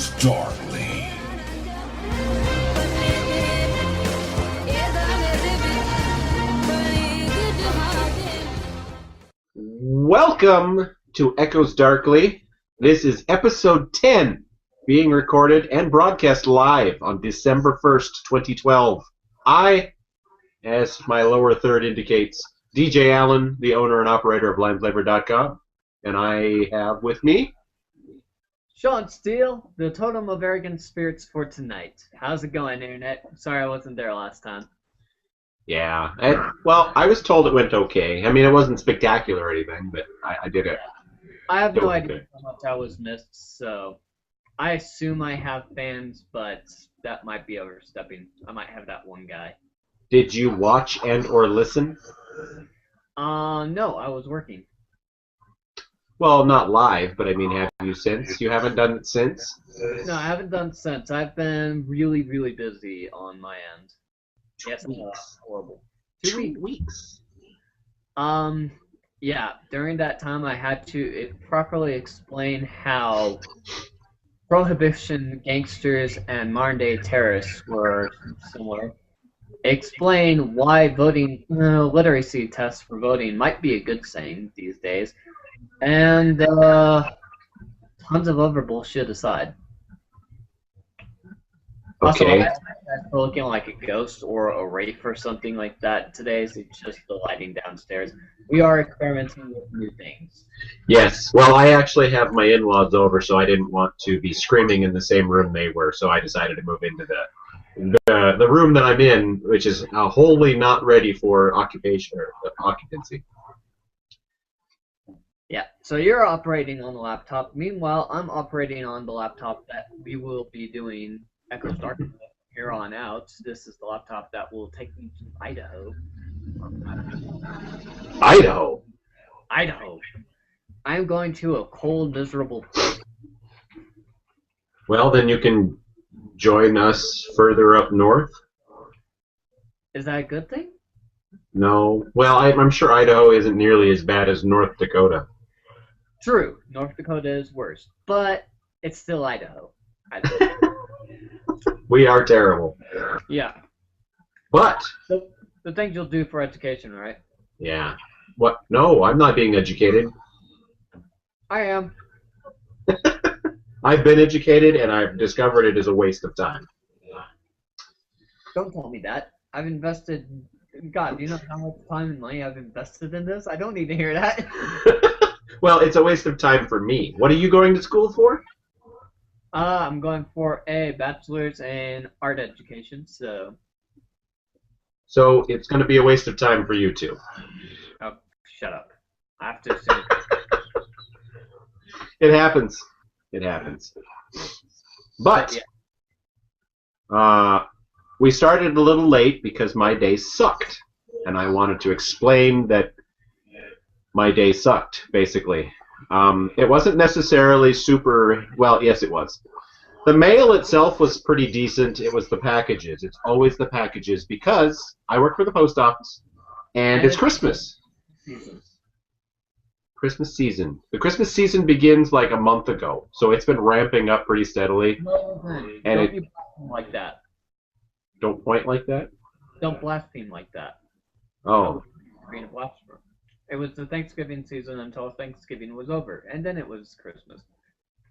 Echoes darkly. Welcome to Echoes Darkly. This is episode 10, being recorded and broadcast live on December 1st, 2012. I, as my lower third indicates, DJ Allen, the owner and operator of LineFlavor.com, and I have with me Sean Steele, the totem of arrogant spirits for tonight. How's it going, Internet? Sorry I wasn't there last time. Yeah, I was told it went okay. I mean, it wasn't spectacular or anything, but I did it. I have no idea how much I was missed, so I assume I have fans, but that might be overstepping. I might have that one guy. Did you watch and or listen? No, I was working. Well, not live, but I mean, have you since? You haven't done it since? No, I haven't done since. I've been really, really busy on my end. Yes, horrible. 2 weeks. Yeah, during that time I had to properly explain how prohibition gangsters and modern-day terrorists were similar. Explain why voting literacy tests for voting might be a good thing these days, and tons of other bullshit aside. Okay. Also, we're looking like a ghost or a wraith or something like that today, so it's just the lighting downstairs. We are experimenting with new things. Yes. Well, I actually have my in-laws over, so I didn't want to be screaming in the same room they were, so I decided to move into the room that I'm in, which is wholly not ready for occupation or occupancy. Yeah, so you're operating on the laptop. Meanwhile, I'm operating on the laptop that we will be doing Echoes Darkly here on out. This is the laptop that will take me to Idaho. Idaho? Idaho. I'm going to a cold, miserable place. Well, then you can join us further up north. Is that a good thing? No. Well, I'm sure Idaho isn't nearly as bad as North Dakota. True. North Dakota is worse, but it's still Idaho. We are terrible. Yeah. But the things you'll do for education, right? Yeah. What? No, I'm not being educated. I am. I've been educated, and I've discovered it is a waste of time. Don't tell me that. I've invested... God, do you know how much time and money I've invested in this? I don't need to hear that. Well, it's a waste of time for me. What are you going to school for? I'm going for a bachelor's in art education, so... So it's going to be a waste of time for you, too. Oh, shut up. I have to assume. It happens. It happens. But we started a little late because my day sucked. And I wanted to explain that my day sucked, basically. It wasn't necessarily super... Well, yes, it was. The mail itself was pretty decent. It was the packages. It's always the packages because I work for the post office, and it's Christmas. Christmas season. The Christmas season begins like a month ago, so it's been ramping up pretty steadily. And don't be blaspheme like that. Don't point like that? Don't blaspheme like that. Oh. Being a blasphemer. It was the Thanksgiving season until Thanksgiving was over, and then it was Christmas.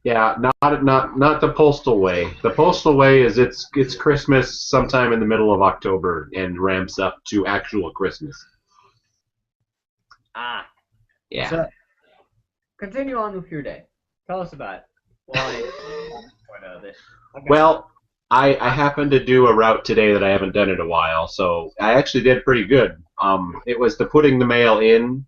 Yeah, not the postal way. The postal way is it's Christmas sometime in the middle of October and ramps up to actual Christmas. Ah. Yeah. So, continue on with your day. Tell us about it. Well, I happened to do a route today that I haven't done in a while, so I actually did pretty good. It was the putting the mail in.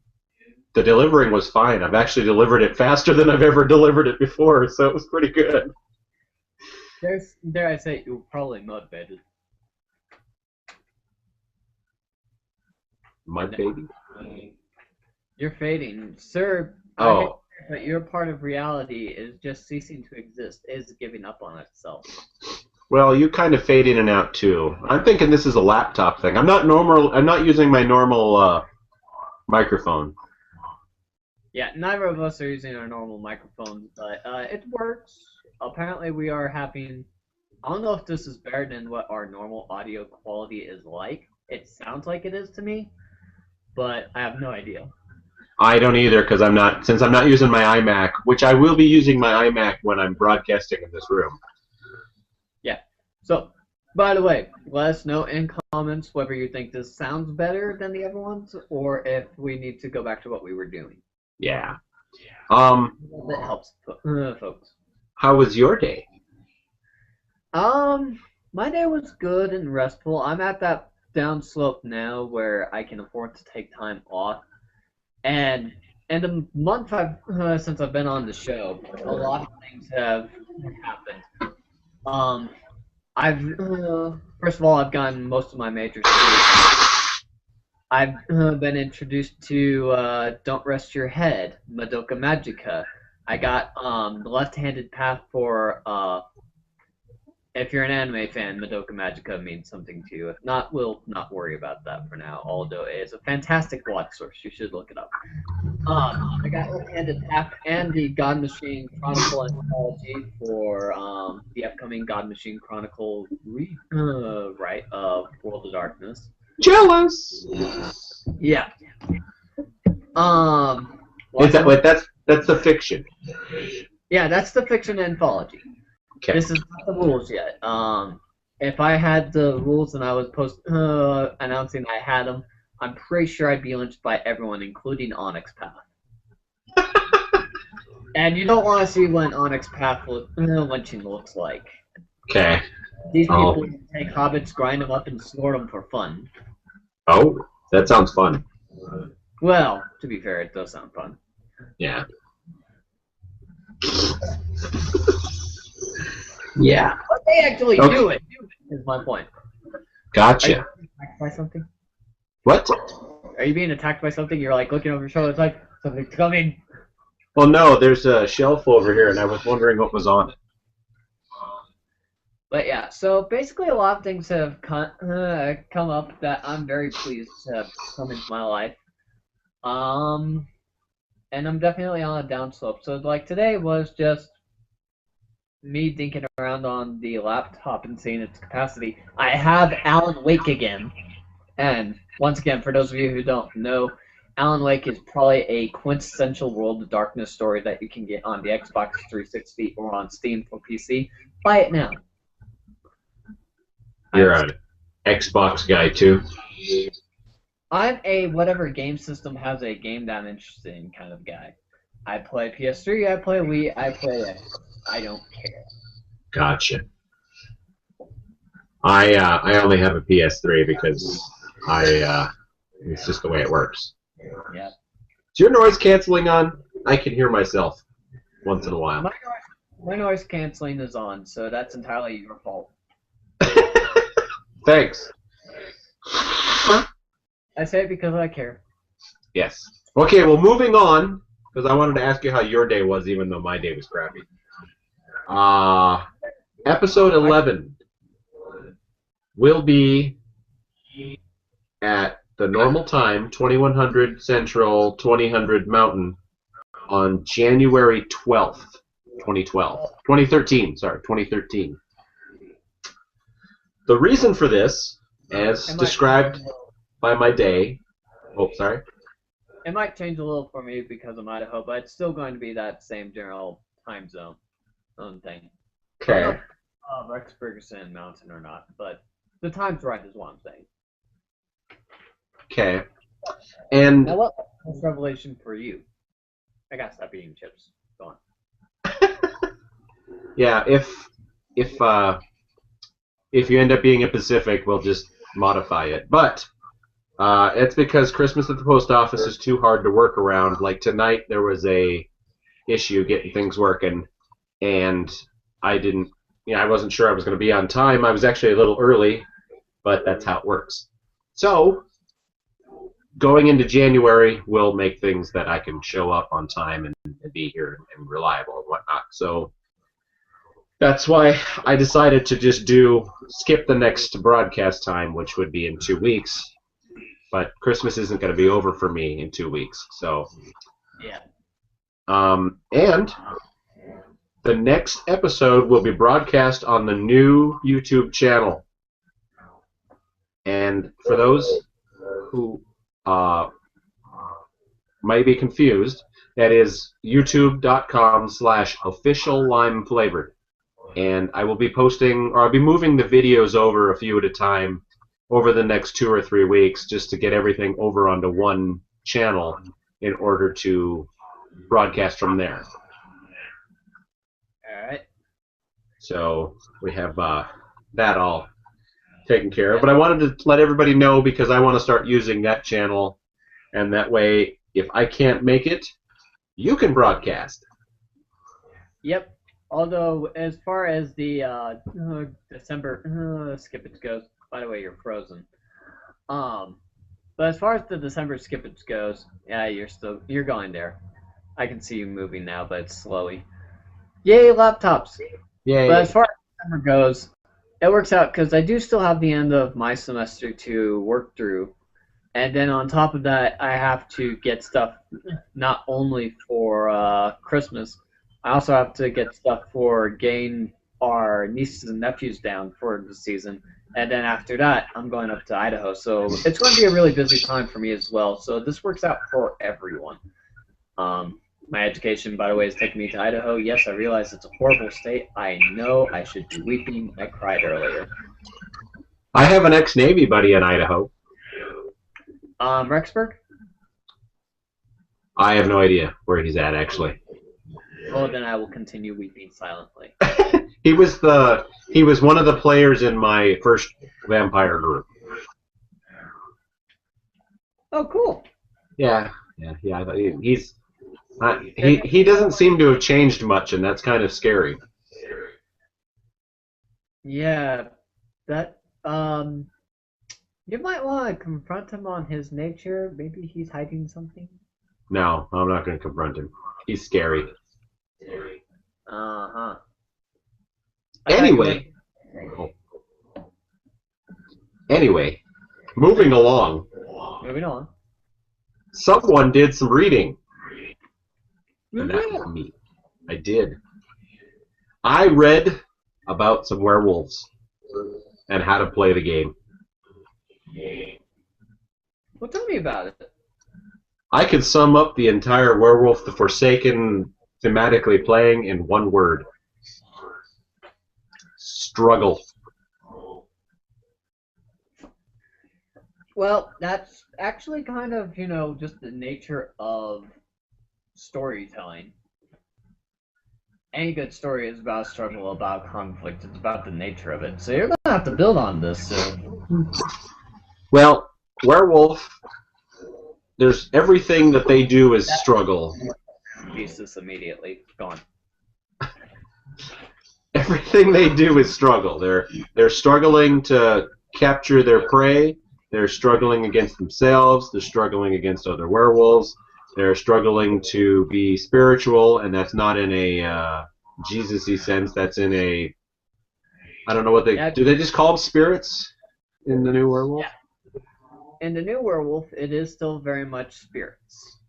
The delivering was fine. I've actually delivered it faster than I've ever delivered it before, so it was pretty good. Dare I say, you were probably motivated. Mud baby? You're fading. Sir, Oh. but your part of reality is just ceasing to exist, is giving up on itself. Well, you kind of fade in and out too. I'm thinking this is a laptop thing. I'm not using my normal microphone. Yeah, neither of us are using our normal microphones, but it works. apparently we are having. I don't know if this is better than what our normal audio quality is like. It sounds like it is to me, but I have no idea. I don't either because since I'm not using my iMac, which I will be using my iMac when I'm broadcasting in this room. Yeah. So, by the way, let us know in comments whether you think this sounds better than the other ones, or if we need to go back to what we were doing. Yeah. That helps, folks. How was your day? My day was good and restful. I'm at that downslope now where I can afford to take time off. And in the month since I've been on the show, a lot of things have happened. I've first of all, I've gotten most of my major cities. I've been introduced to Don't Rest Your Head, Madoka Magica. I got the left-handed path for if you're an anime fan, Madoka Magica means something to you. If not, we'll not worry about that for now. Although it is a fantastic watch source, you should look it up. I got left-handed path and the God Machine Chronicle anthology for the upcoming God Machine Chronicle of World of Darkness. Jealous. Yeah. That's the fiction. Yeah, that's the fiction anthology. Okay. This is not the rules yet. If I had the rules and I was announcing I had them, I'm pretty sure I'd be lynched by everyone, including Onyx Path. And you don't want to see what Onyx Path lynching looks like. Okay. These people take hobbits, grind them up, and snort them for fun. Oh, that sounds fun. Well, to be fair, it does sound fun. Yeah. Yeah. But they actually do it, is my point. Gotcha. Are you being attacked by something? What? Are you being attacked by something? You're like looking over your shoulder, it's like, something's coming. Well, no, there's a shelf over here, and I was wondering what was on it. But yeah, so basically a lot of things have come up that I'm very pleased to have come into my life. And I'm definitely on a downslope. So like today was just me dinking around on the laptop and seeing its capacity. I have Alan Wake again. And once again, for those of you who don't know, Alan Wake is probably a quintessential World of Darkness story that you can get on the Xbox 360 or on Steam for PC. Buy it now. You're an Xbox guy, too? I'm a whatever game system has a game that I'm interested in kind of guy. I play PS3, I play Wii, I play Xbox. I don't care. Gotcha. I only have a PS3 because it's just the way it works. Yeah. Is your noise canceling on? I can hear myself once in a while. My noise canceling is on, so that's entirely your fault. Thanks. I say it because I care. Yes. Okay, well, moving on, because I wanted to ask you how your day was, even though my day was crappy. Episode 11 will be at the normal time, 2100 Central, 2000 Mountain, on January 12th, 2013. The reason for this, as described by my day... Oh, sorry? It might change a little for me because of Idaho, but it's still going to be that same general time zone thing. Okay. I don't know if Rex Ferguson Mountain or not, but the time's right is what I'm saying. Okay. And... Now, what was revelation for you? I gotta stop eating chips. Go on. Yeah, if you end up being a Pacific, we'll just modify it. But it's because Christmas at the post office is too hard to work around. Like tonight, there was a issue getting things working, and I wasn't sure I was going to be on time. I was actually a little early, but that's how it works. So going into January will make things that I can show up on time and be here and reliable and whatnot. So that's why I decided to just skip the next broadcast time, which would be in 2 weeks. But Christmas isn't going to be over for me in 2 weeks, so. Yeah. And The next episode will be broadcast on the new YouTube channel. And for those who might be confused, that is youtube.com/officiallimeflavored. And I will be posting, or I'll be moving the videos over a few at a time over the next 2 or 3 weeks just to get everything over onto one channel in order to broadcast from there. All right. So we have that all taken care of. But I wanted to let everybody know because I want to start using that channel, and that way, if I can't make it, you can broadcast. Yep. Although, as far as the December skip it goes, by the way, you're frozen. But as far as the December skip it goes, yeah, you're going there. I can see you moving now, but it's slowly. Yay, laptops! Yay! But as far as December goes, it works out because I do still have the end of my semester to work through, and then on top of that, I have to get stuff not only for Christmas. I also have to get stuff for getting our nieces and nephews down for the season. And then after that, I'm going up to Idaho. So it's going to be a really busy time for me as well. So this works out for everyone. My education, by the way, is taking me to Idaho. Yes, I realize it's a horrible state. I know I should be weeping. I cried earlier. I have an ex-Navy buddy in Idaho. Rexburg? I have no idea where he's at, actually. Well, then I will continue weeping silently. He was one of the players in my first vampire group. Oh, cool. Yeah. He doesn't seem to have changed much, and that's kind of scary. Yeah, that you might want to confront him on his nature. Maybe he's hiding something. No, I'm not going to confront him. He's scary. Uh-huh. Anyway, moving along. Moving on. Someone did some reading. And that was me. I did. I read about some werewolves and how to play the game. Well, tell me about it. I could sum up the entire Werewolf the Forsaken thematically playing in one word. Struggle. Well, that's actually kind of, just the nature of storytelling. Any good story is about struggle, about conflict. It's about the nature of it. So you're going to have to build on this. Well, werewolf, there's everything that they do is struggle. Use this immediately. Gone. Everything they do is struggle. They're struggling to capture their prey. They're struggling against themselves. They're struggling against other werewolves. They're struggling to be spiritual, and that's not in a Jesus-y sense. That's in a, I don't know what do they just call them spirits in the new werewolf? Yeah. In the new werewolf, it is still very much spirits.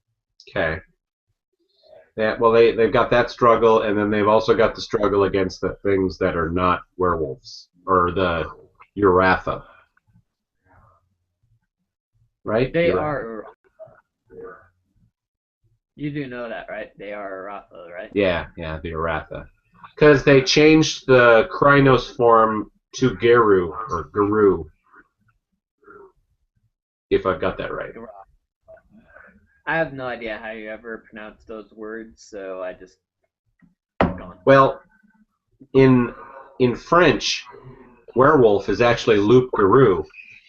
Okay. Yeah, well, they've got that struggle, and then they've also got the struggle against the things that are not werewolves, or the Uratha. Right? They are. You do know that, right? They are Uratha, right? Yeah, the Uratha. Because they changed the Krynos form to Geru, or Guru. If I've got that right. I have no idea how you ever pronounce those words, so I just gone. Well, in French, werewolf is actually loup garou,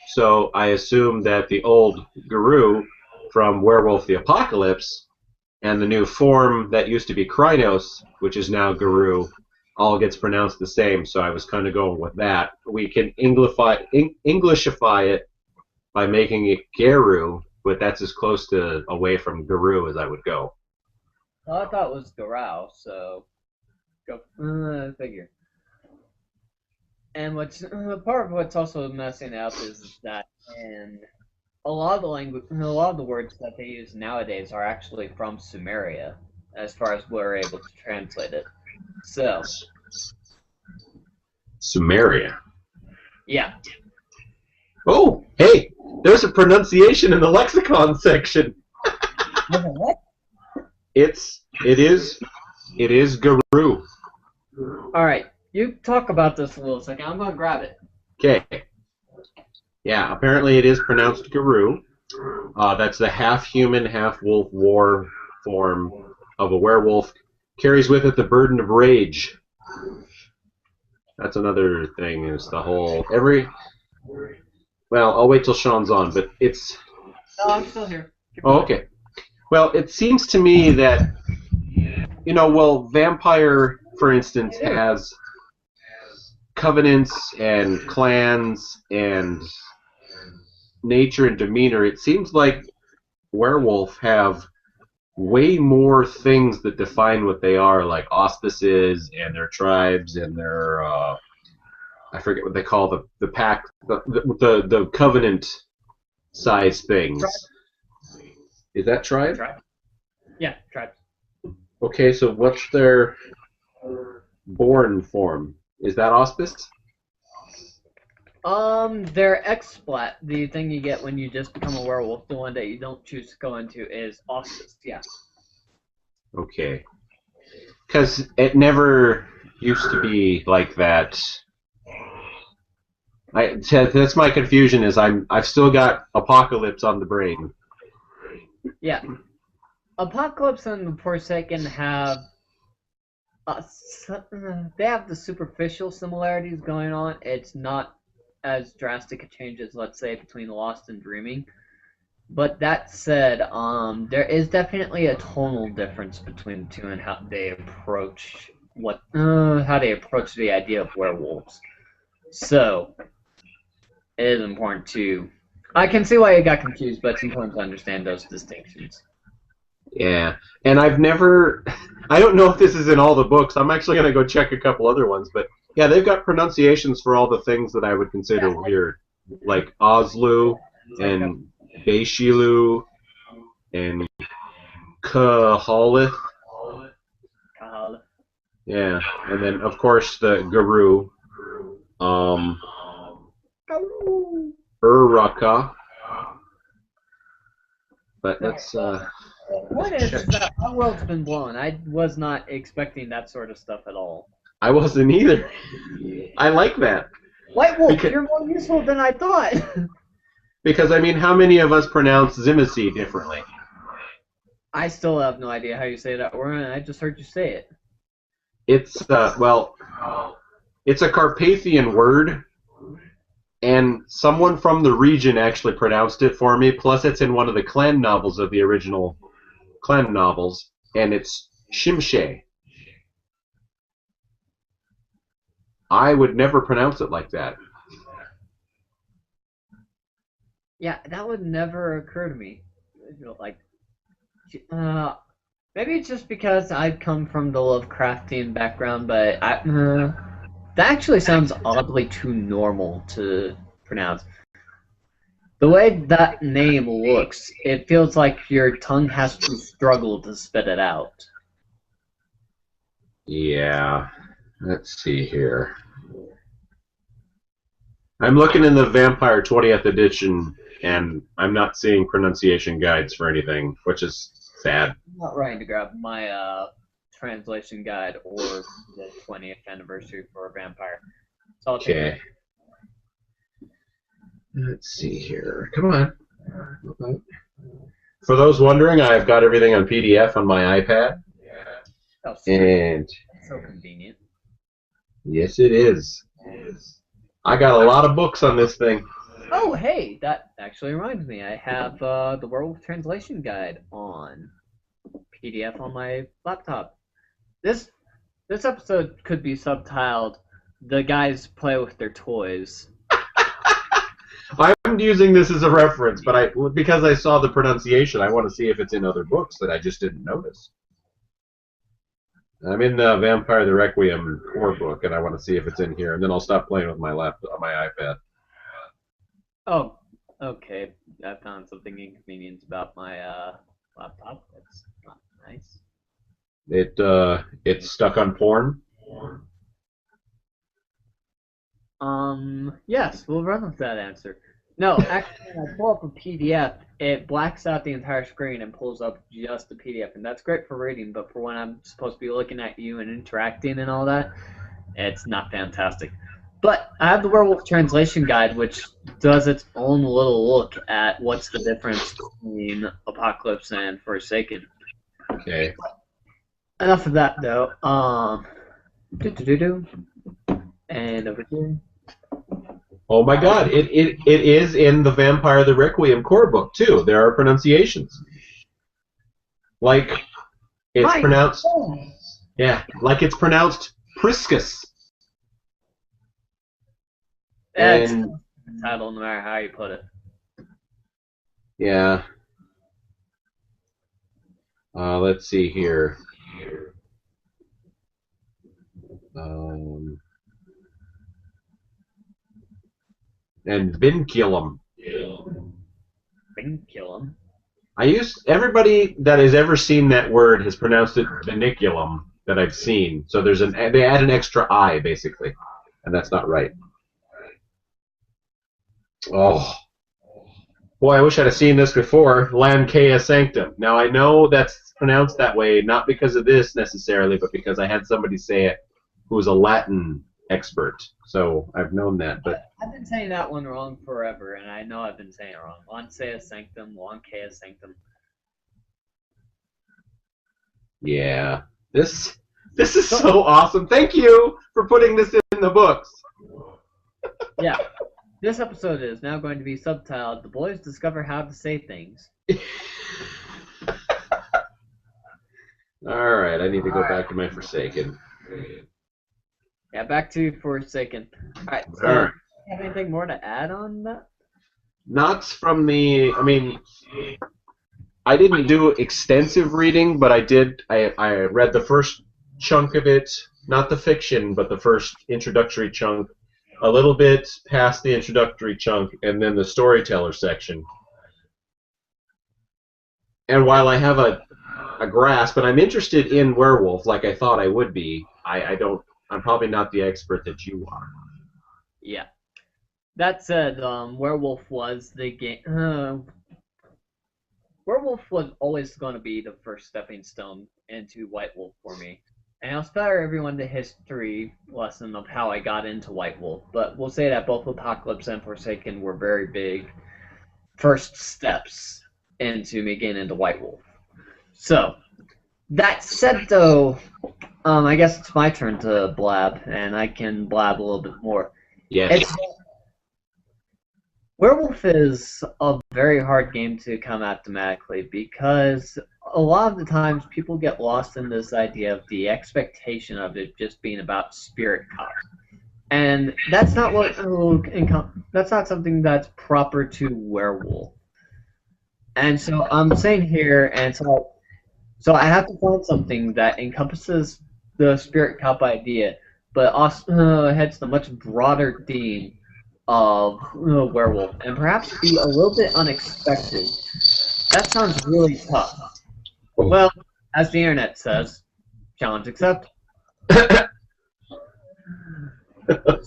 so I assume that the old Guru from Werewolf the Apocalypse and the new form that used to be Krynos, which is now Guru, all gets pronounced the same. So I was kind of going with that. We can Englishify it by making it Geru, but that's as close to away from Guru as I would go. Well, I thought it was Garou, so go figure. And what's part of what's also messing up is that in a lot of the words that they use nowadays are actually from Sumeria, as far as we're able to translate it. So, Sumeria. yeah. Oh, hey, there's a pronunciation in the lexicon section. What? It is Guru. Alright, you talk about this a little second. I'm going to grab it. Okay. Yeah, apparently it is pronounced Guru. That's the half-human, half-wolf war form of a werewolf. Carries with it the burden of rage. That's another thing, is the whole... Well, I'll wait till Sean's on, but it's... No, I'm still here. Oh, okay. Well, it seems to me that, vampire, for instance, has covenants and clans and nature and demeanor. It seems like werewolf have way more things that define what they are, like auspices and their tribes and their I forget what they call the pack, the covenant size things. Tribe. Is that tribe? Tribe. Yeah, tribe. Okay, so what's their born form? Is that auspice? Their explat, the thing you get when you just become a werewolf, the one that you don't choose to go into, is auspice. Yeah. Okay. Because it never used to be like that. That's my confusion. Is I've still got Apocalypse on the brain. Yeah. Apocalypse and the Forsaken have they have the superficial similarities going on. It's not as drastic a change as, let's say, between Lost and Dreaming. But that said, there is definitely a tonal difference between the two and how they approach the idea of werewolves. So it is important to. I can see why you got confused, but it's important to understand those distinctions. Yeah, and I don't know if this is in all the books. I'm actually going to go check a couple other ones, but yeah, they've got pronunciations for all the things that I would consider weird, like Oslu and Beishilu and Kahalith. Yeah, and then of course the Guru, Uraka. But let's What is that? My world's been blown. I was not expecting that sort of stuff at all. I wasn't either. I like that. White Wolf, you're more useful than I thought. Because, I mean, how many of us pronounce Zimisi differently? I still have no idea how you say that word, and I just heard you say it. It's, it's a Carpathian word, and someone from the region actually pronounced it for me, plus it's in one of the clan novels of the original clan novels, and it's Shimshe. I would never pronounce it like that. Yeah, that would never occur to me. Like, maybe it's just because I come from the Lovecraftian background, but that actually sounds oddly too normal to pronounce. The way that name looks, it feels like your tongue has to struggle to spit it out. Yeah. Let's see here. I'm looking in the Vampire 20th edition, and I'm not seeing pronunciation guides for anything, which is sad. I'm not ready to grab my translation guide or the 20th anniversary for Vampire. So Okay. Let's see here. Come on. For those wondering, I've got everything on PDF on my iPad. Oh, and so convenient. Yes, it is. I got a lot of books on this thing. Oh, hey, that actually reminds me. I have the Werewolf Translation Guide on PDF on my laptop. This episode could be subtitled "The Guys Play with Their Toys." I'm using this as a reference, but because I saw the pronunciation, I want to see if it's in other books that I just didn't notice. I'm in the Vampire the Requiem core book, and I want to see if it's in here, and then I'll stop playing with my laptop, my iPad. Oh, okay. I found something inconvenient about my laptop. That's not nice. It's stuck on porn. Yes, we'll run with that answer. No, actually, when I pull up a PDF, it blacks out the entire screen and pulls up just the PDF, and that's great for reading, but for when I'm supposed to be looking at you and interacting and all that, it's not fantastic. But I have the Werewolf Translation Guide, which does its own little look at what's the difference between Apocalypse and Forsaken. Okay. Enough of that, though. Do. And over here. Oh my God! It is in the Vampire the Requiem core book too. There are pronunciations, like it's My pronounced. God. Yeah, like it's pronounced Priscus. That's And the title, no matter how you put it. yeah, let's see here. And vinculum. Vinculum. Everybody that has ever seen that word has pronounced it vinculum that I've seen. So they add an extra I basically, and that's not right. Oh, boy, I wish I'd have seen this before. Lancea sanctum. Now I know that's pronounced that way not because of this necessarily, but because I had somebody say it who was a Latin expert. So I've known that, but I've been saying that one wrong forever, and I know I've been saying it wrong. Lancea sanctum, Lancea sanctum. yeah, this is so awesome. Thank you for putting this in the books. Yeah. This episode is now going to be subtitled "The Boys Discover How to Say Things." All right, I need to go back to my Forsaken. Yeah, back to Forsaken. Alright, so All right. do you have anything more to add on that? Not from the. I mean, I didn't do extensive reading, but I did. I read the first chunk of it, not the fiction, but the first introductory chunk, a little bit past the introductory chunk, and then the storyteller section. And while I have a grasp, and I'm interested in Werewolf, like I thought I would be, I'm probably not the expert that you are. Yeah. That said, Werewolf was the game. Werewolf was always going to be the first stepping stone into White Wolf for me. And I'll spare everyone the history lesson of how I got into White Wolf, but we'll say that both Apocalypse and Forsaken were very big first steps into me getting into White Wolf. So, that said, though, I guess it's my turn to blab, and I can blab a little bit more. Yes. Werewolf is a very hard game to come at thematically because a lot of the times people get lost in this idea of the expectation of it just being about spirit cop, and that's not that's not something that's proper to Werewolf. And so I'm saying here, and so I have to find something that encompasses the spirit cop idea, but also heads the much broader theme of Werewolf, and perhaps be a little bit unexpected. That sounds really tough. Well, as the internet says, challenge accepted.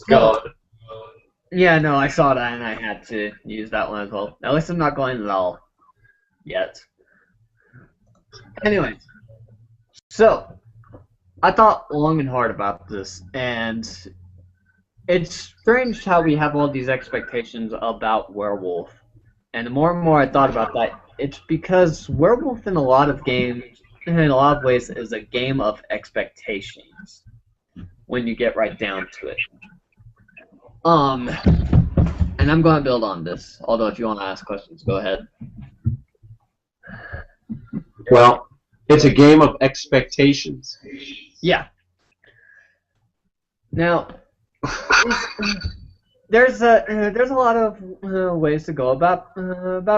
God. Yeah, no, I saw that and I had to use that one as well. At least I'm not going at all yet. Anyways, so I thought long and hard about this, and it's strange how we have all these expectations about Werewolf. And the more and more I thought about that, it's because Werewolf in a lot of games, in a lot of ways, is a game of expectations when you get right down to it. And I'm going to build on this, although if you want to ask questions, go ahead. Well, it's a game of expectations. Yeah. Now, there's a lot of ways to go about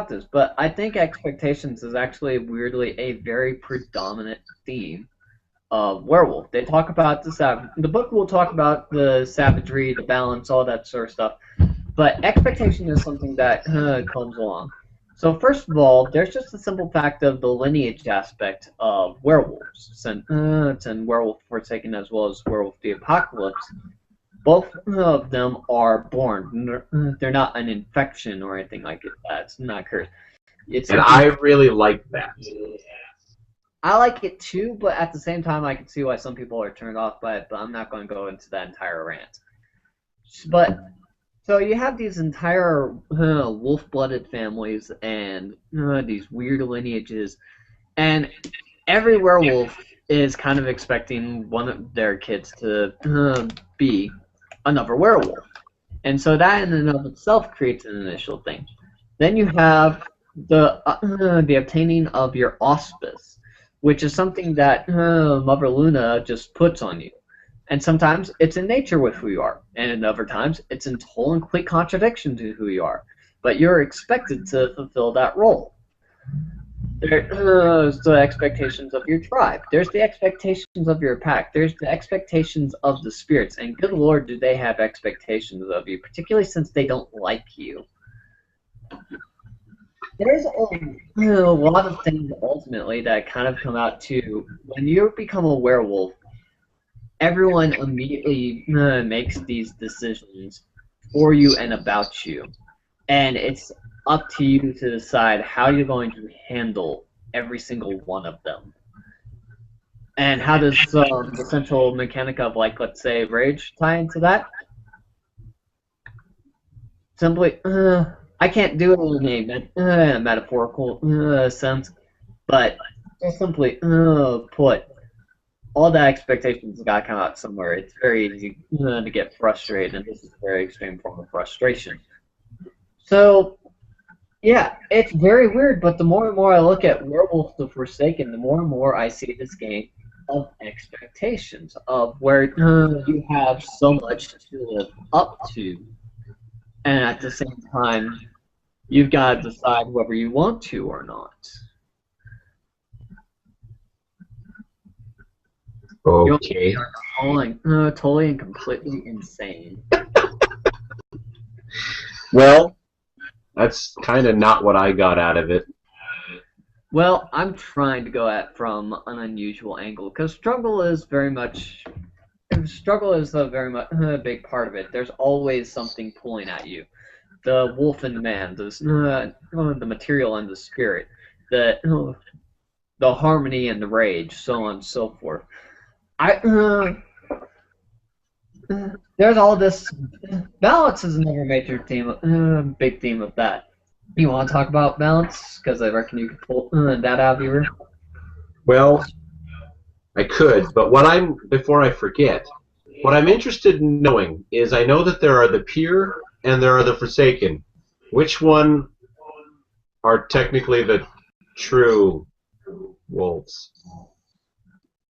this, but I think expectations is actually weirdly a very predominant theme of Werewolf. They talk about the book will talk about the savagery, the balance, all that sort of stuff, but expectation is something that comes along. So first of all, there's just the simple fact of the lineage aspect of werewolves, and Werewolf the Forsaken as well as Werewolf the Apocalypse. Both of them are born. They're not an infection or anything like that. It's not cursed. It's And simply I really like that. I like it too, but at the same time, I can see why some people are turned off by it. But I'm not going to go into that entire rant. But so you have these entire wolf-blooded families and these weird lineages, and every werewolf is kind of expecting one of their kids to be another werewolf. And so that in and of itself creates an initial thing. Then you have the obtaining of your auspice, which is something that Mother Luna just puts on you. And sometimes it's in nature with who you are, and in other times it's in total and complete contradiction to who you are. But you're expected to fulfill that role. There's the expectations of your tribe. There's the expectations of your pack. There's the expectations of the spirits. And good lord, do they have expectations of you, particularly since they don't like you. There's a lot of things ultimately that kind of come out to when you become a werewolf, everyone immediately makes these decisions for you and about you. And it's up to you to decide how you're going to handle every single one of them. And how does the central mechanic of, like, let's say, rage tie into that? Simply, I can't do it in a metaphorical sense, but just simply put, all the expectations got to come out somewhere. It's very easy to get frustrated, and this is a very extreme form of frustration. So, yeah, it's very weird, but the more and more I look at Werewolf the Forsaken, the more and more I see this game of expectations, of where you have so much to live up to, and at the same time, you've got to decide whether you want to or not. Okay. You're totally and completely insane. Well, that's kind of not what I got out of it. Well, I'm trying to go at from an unusual angle because struggle is a very much a big part of it. There's always something pulling at you. The wolf and the man, the material and the spirit, the harmony and the rage, so on and so forth. There's all this. Balance is another major theme, big theme of that. You want to talk about balance? Because I reckon you could pull that out of your. Well, I could, but before I forget, what I'm interested in knowing is I know that there are the pure and there are the forsaken. Which one are technically the true wolves?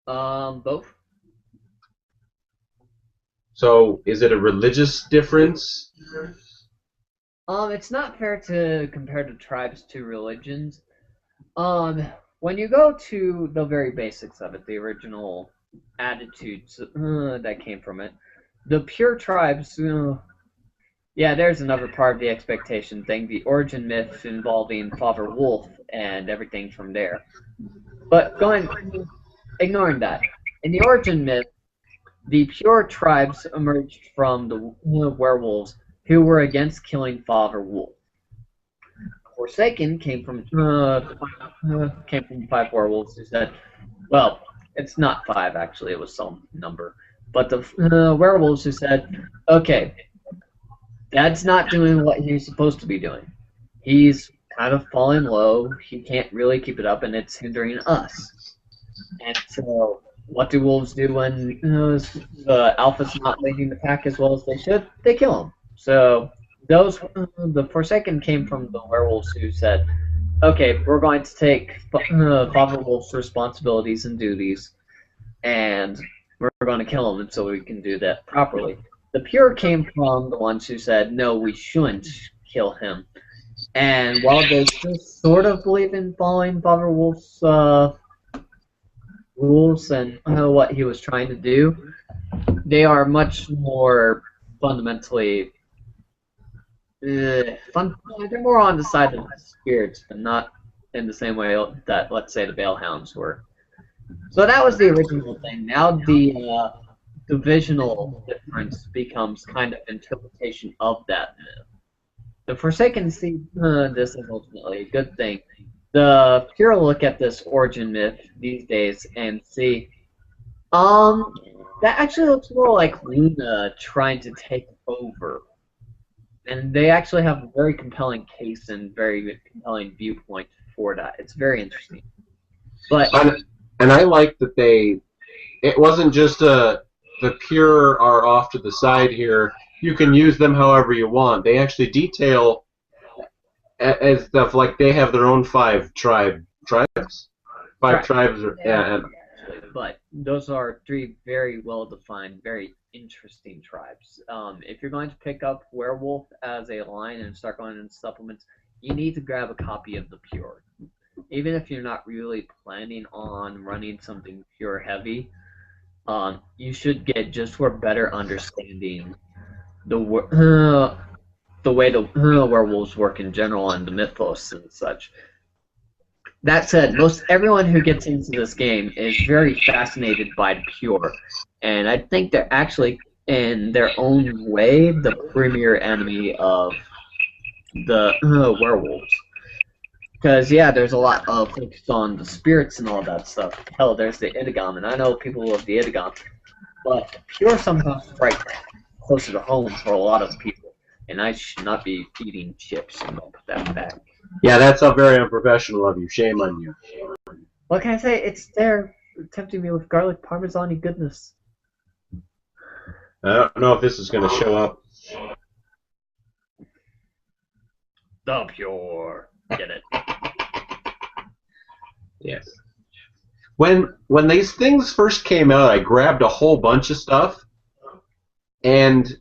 Both. So is it a religious difference? It's not fair to compare the tribes to religions. When you go to the very basics of it, the original attitudes that came from it, the pure tribes, yeah, there's another part of the expectation thing, the origin myth involving Father Wolf and everything from there. But ignoring that, in the origin myth, the pure tribes emerged from the werewolves who were against killing Father Wolf. Forsaken came from 5 werewolves who said, well, it's not 5 actually, it was some number, but the werewolves who said, okay, Dad's not doing what he's supposed to be doing. He's kind of falling low. He can't really keep it up, and it's hindering us. And so, what do wolves do when the alpha's not leading the pack as well as they should? They kill him. So the Forsaken came from the werewolves who said, okay, we're going to take Father Wolf's responsibilities and duties, and we're going to kill him so we can do that properly. The pure came from the ones who said, no, we shouldn't kill him. And while they still sort of believe in following Father Wolf's rules and what he was trying to do, they are much more fundamentally they're more on the side of the spirits, but not in the same way that, let's say, the Balehounds were. So that was the original thing. Now divisional difference becomes kind of interpretation of that myth. The Forsaken see this as ultimately a good thing. The pure look at this origin myth these days and see, um, that actually looks more like Luna trying to take over. And they actually have a very compelling case and very compelling viewpoint for that. It's very interesting. But And I like that it wasn't just the pure are off to the side here. You can use them however you want. They actually detail as stuff like they have their own tribes, five tribes, yeah, and but those are three very well defined, very interesting tribes. If you're going to pick up Werewolf as a line and start going into supplements, you need to grab a copy of the Pure. Even if you're not really planning on running something pure heavy, you should get just for better understanding the way the werewolves work in general and the mythos and such. That said, most everyone who gets into this game is very fascinated by the pure, and I think they're actually, in their own way, the premier enemy of the werewolves. Because, yeah, there's a lot of focus on the spirits and all that stuff. Hell, there's the Idigam, and I know people love the Idigam, but pure somehow strike closer to home for a lot of people, and I should not be eating chips, and I'll put that back. yeah, that's all very unprofessional of you. Shame on you. What can I say? It's there, tempting me with garlic parmesan goodness. I don't know if this is going to show up. The pure. Get it. Yes. When these things first came out, I grabbed a whole bunch of stuff, and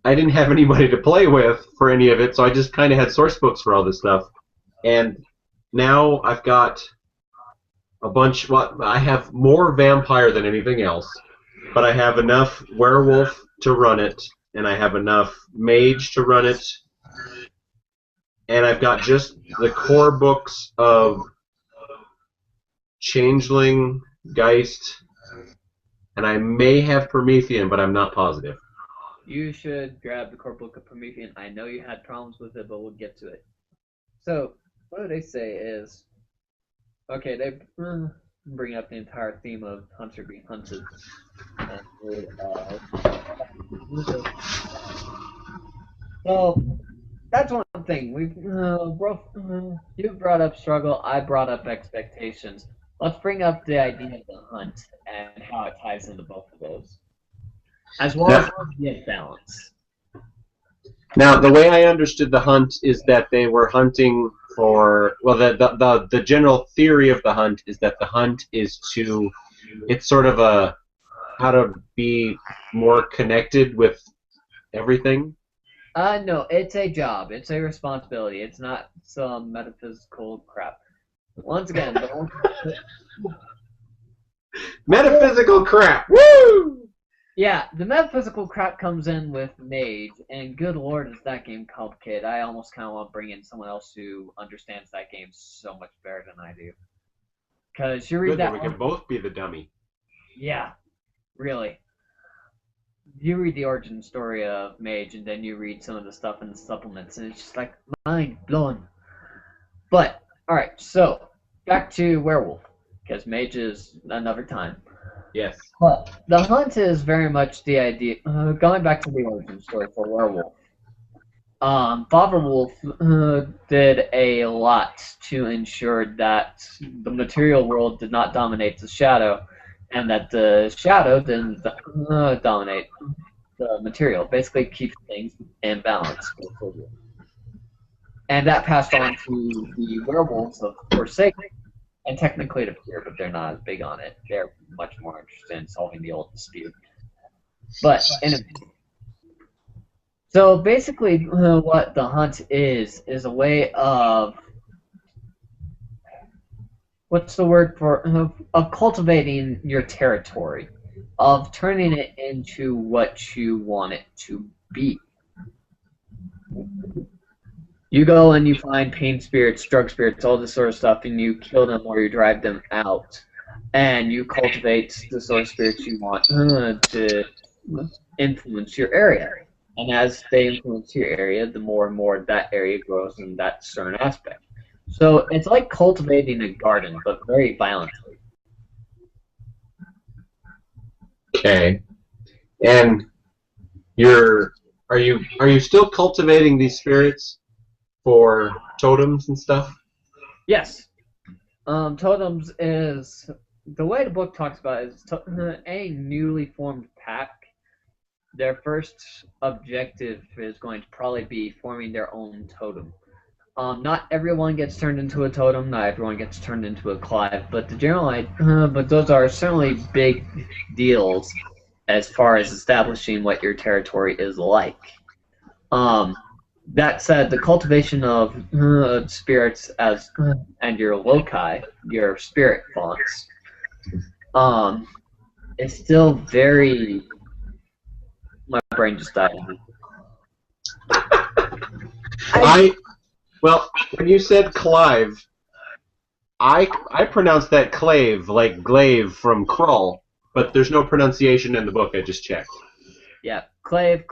I didn't have anybody to play with for any of it, so I just kind of had source books for all this stuff. And now I've got a bunch. Well, I have more vampire than anything else, but I have enough werewolf to run it, and I have enough mage to run it, and I've got just the core books of Changeling, Geist, and I may have Promethean, but I'm not positive. You should grab the core book of Promethean. I know you had problems with it, but we'll get to it. So, what do they say is, okay, they bring up the entire theme of Hunter being hunted. So, that's one thing. We've you brought up struggle, I brought up expectations. Let's bring up the idea of the hunt and how it ties into both of those, as well as the balance. Now, the way I understood the hunt is that they were hunting for. Well, the general theory of the hunt is that the hunt is to. It's sort of a how to be more connected with everything. No, it's a job. It's a responsibility. It's not some metaphysical crap. Once again, Metaphysical crap. Woo! yeah, the metaphysical crap comes in with Mage, and good lord, is that game complicated. I almost kind of want to bring in someone else who understands that game so much better than I do. Because you read Good, that we can both be the dummy. Yeah, really. You read the origin story of Mage, and then you read some of the stuff in the supplements, and it's just like mind blown. But alright, so back to Werewolf, because Mage is another time. Yes. But the hunt is very much the idea. Going back to the origin story for Werewolf, Father Wolf did a lot to ensure that the material world did not dominate the shadow, and that the shadow didn't dominate the material. Basically, keeps things in balance. And that passed on to the werewolves of Forsaken, and technically the Pure, but they're not as big on it. They're much more interested in solving the old dispute. But anyway, so basically, what the hunt is a way of what's the word for of cultivating your territory, of turning it into what you want it to be. You go and you find pain spirits, drug spirits, all this sort of stuff, and you kill them or you drive them out. and you cultivate the sort of spirits you want to influence your area. And as they influence your area, the more and more that area grows in that certain aspect. So it's like cultivating a garden, but very violently. Okay. And you're are you still cultivating these spirits for totems and stuff? Yes. Totems is the way the book talks about it is a newly formed pack. Their first objective is going to probably be forming their own totem. Not everyone gets turned into a totem. Not everyone gets turned into a Clive. But but those are certainly big deals as far as establishing what your territory is like. Um, that said, the cultivation of spirits as and your loci, your spirit fonts, um, is still very. My brain just died. I well, when you said Clive, I pronounced that clave, like glaive from Krull, but there's no pronunciation in the book. I just checked. Yeah, Clive.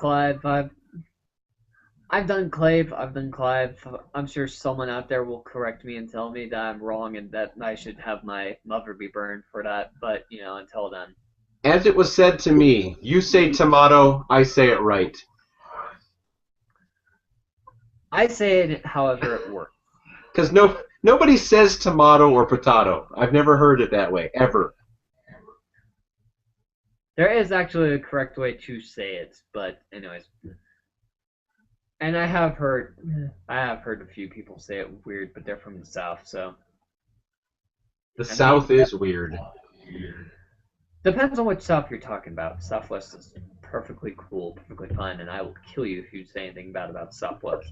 I've done Clave, I've done Clive. I'm sure someone out there will correct me and tell me that I'm wrong and that I should have my mother be burned for that. But until then, As it was said to me, you say tomato, I say it right. I say it however it works. Because nobody says tomato or potato. I've never heard it that way ever. There is actually a correct way to say it, but anyways. And I have heard a few people say it weird, but they're from the South, so. The South is weird. Depends on which South you're talking about. Southwest is perfectly cool, perfectly fine, and I will kill you if you say anything bad about Southwest.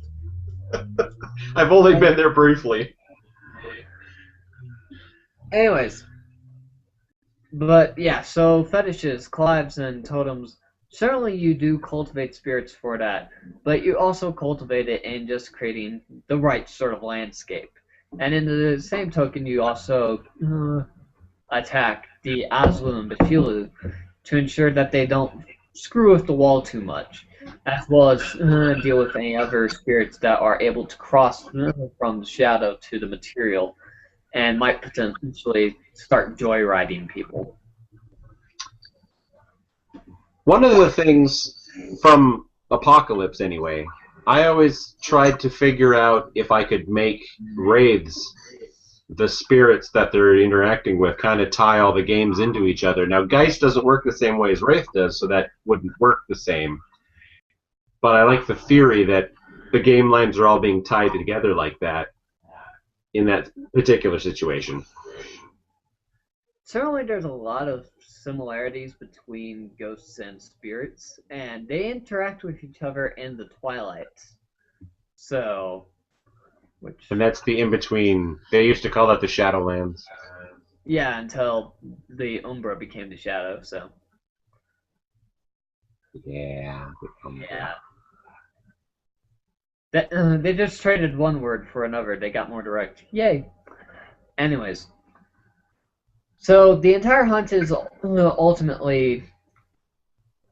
I've only been there briefly. Anyways, but yeah, so fetishes, clives, and totems. Certainly, you do cultivate spirits for that, but you also cultivate it in just creating the right sort of landscape. And in the same token, you also attack the Azlu and Bashulu to ensure that they don't screw with the wall too much, as well as deal with any other spirits that are able to cross from the shadow to the material and might potentially start joyriding people. One of the things from Apocalypse, anyway, I always tried to figure out if I could make wraiths, the spirits that they're interacting with, kind of tie all the games into each other. Now, Geist doesn't work the same way as Wraith does, so that wouldn't work the same. But I like the theory that the game lines are all being tied together like that in that particular situation. Certainly, there's a lot of similarities between ghosts and spirits, and they interact with each other in the twilight. So, And that's the in-between. They used to call that the Shadowlands. Yeah, until the Umbra became the Shadow, so. Yeah. Yeah. They just traded one word for another. They got more direct. Yay. Anyways. So the entire hunt is ultimately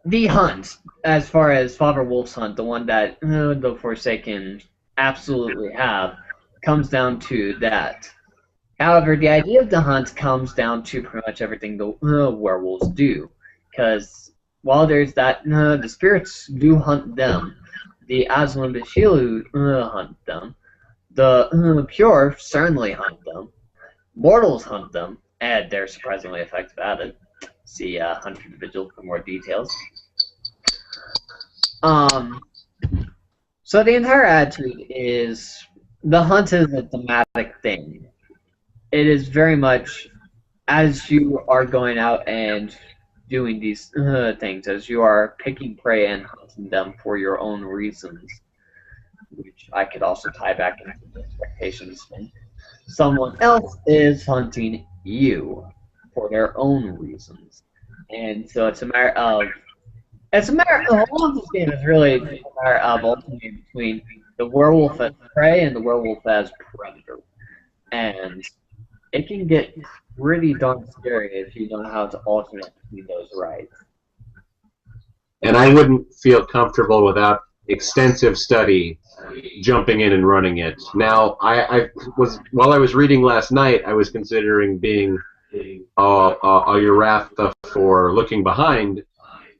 the hunt, as far as Father Wolf's hunt, the one that the Forsaken absolutely have, comes down to that. However, the idea of the hunt comes down to pretty much everything the werewolves do. Because while there's that, the spirits do hunt them. The Aslan Bashilu hunt them. The pure certainly hunt them. Mortals hunt them, and they're surprisingly effective at it. See Hunter Vigil for more details. So the entire attitude is the hunt is a thematic thing. It is very much as you are going out and doing these things, as you are picking prey and hunting them for your own reasons, which I could also tie back into the expectations thing. Someone else is hunting you for their own reasons, and so it's a matter of all of this game is really a matter of ultimately between the werewolf as prey and the werewolf as predator, and it can get pretty darn scary if you know how to alternate between those rights. And I wouldn't feel comfortable without extensive study jumping in and running it. Now, I was while I was reading last night, I was considering being a Uratha for looking behind,